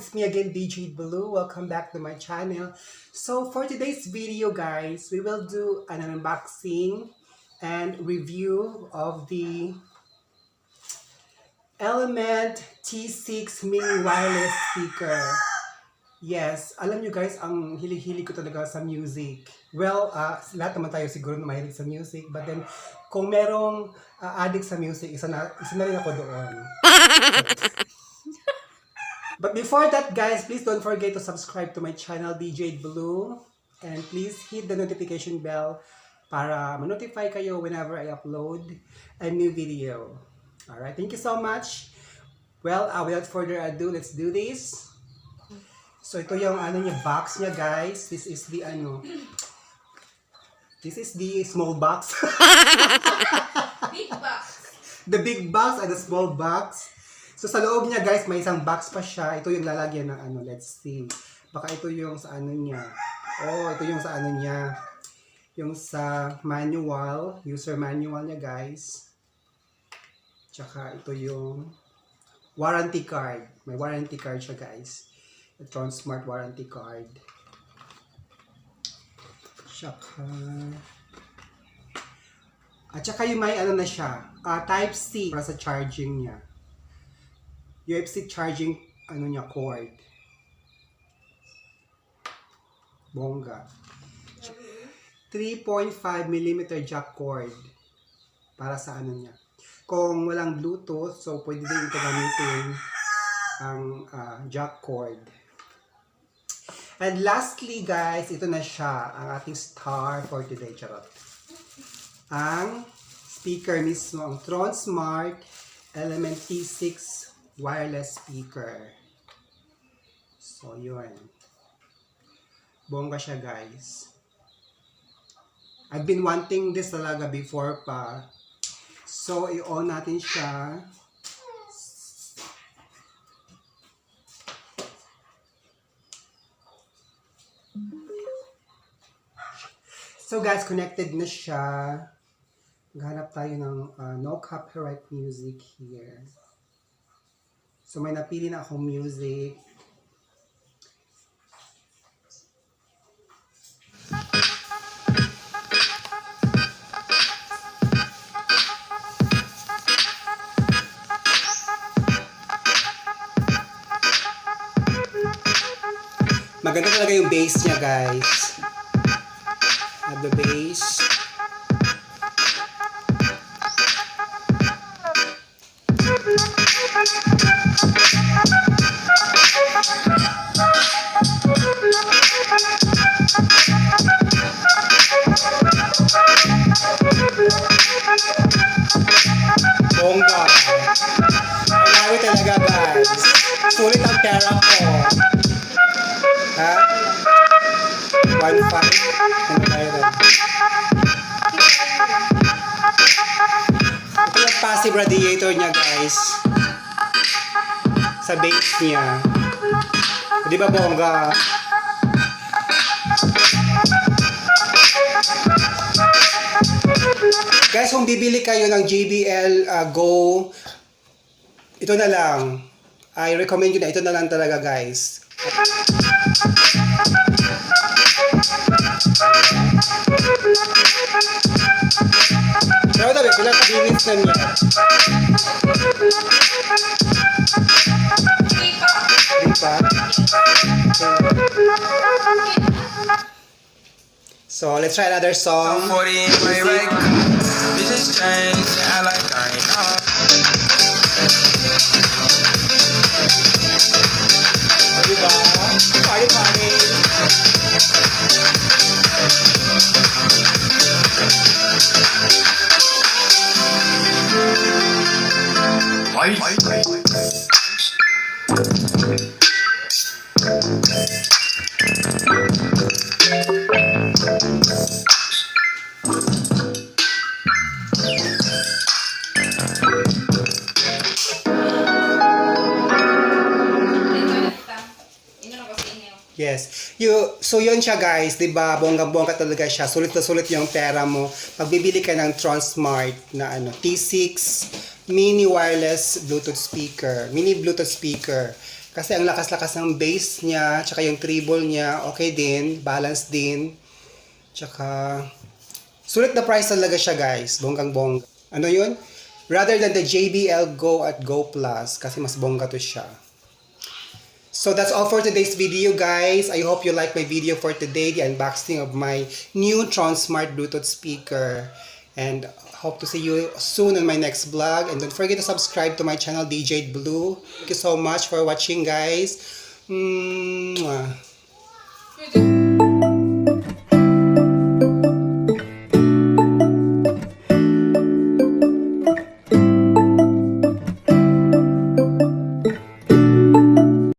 it's me again, DJ Blue. Welcome back to my channel. So for today's video, guys, we will do an unboxing and review of the Element T6 mini wireless speaker. Yes, alam nyo guys, ang hilig-hilig ko talaga sa music. Well, lahat naman tayo siguro na mahilig sa music. But then, kung merong addict sa music, isa na rin ako doon. But before that, guys, please don't forget to subscribe to my channel, DJ Blue. And please hit the notification bell para ma-notify kayo whenever I upload a new video. Alright, thank you so much. Well, without further ado, let's do this. So ito yung box niya, guys. This is the this is the small box. Big box. The big box and the small box. So sa loob niya, guys, may isang box pa siya. Ito yung lalagyan ng let's see. Baka ito yung sa niya. Oh, ito yung sa niya. Yung sa manual, user manual niya, guys. Tsaka ito yung warranty card. May warranty card siya, guys. The Tronsmart warranty card. Tsaka at tsaka yung may na siya, type C para sa charging niya. UFC charging niya cord. Bongga. 3.5mm jack cord para sa niya. Kung walang Bluetooth, so pwede din ito gamitin ang jack cord. And lastly, guys, ito na siya, ang ating star for today. Charot. Ang speaker mismo, ang Tronsmart Element T6 wireless speaker. So, yun. Bongga siya, guys. I've been wanting this talaga before pa. So, i-on natin siya. So guys, connected na siya. Maghanap tayo ng no copyright music here. So may napili na akong music. Maganda talaga yung bass niya, guys. The bass. Bongga. Malawi talaga, guys. Sulit ang pera ko. Ha? 1.5. Ano tayo rin? Ito yung passive radiator niya, guys. Sa base niya. Di ba bongga? Guys, kung bibili kayo ng JBL Go, ito na lang. I recommend you na ito na lang talaga, guys. Pero tabi, pinaka-binis na niya. Lipa. So, let's try another song. Diba? Party, party. Yes. So yun siya, guys, 'di ba? Bonggang-bongga talaga siya. Sulit na sulit yung pera mo. Pag bibili ka ng Tronsmart na T6 mini wireless Bluetooth speaker, mini Bluetooth speaker. Kasi ang lakas-lakas ng bass niya, tsaka yung treble niya, okay din, balance din. Tsaka, sulit na price talaga siya guys, bonggang-bongga. Ano yun? Rather than the JBL Go at Go Plus, kasi mas bongga to siya. So that's all for today's video guys. I hope you like my video for today, the unboxing of my new Tronsmart Bluetooth speaker. And hope to see you soon on my next vlog. And don't forget to subscribe to my channel, DJ Blue. Thank you so much for watching guys. Mwah.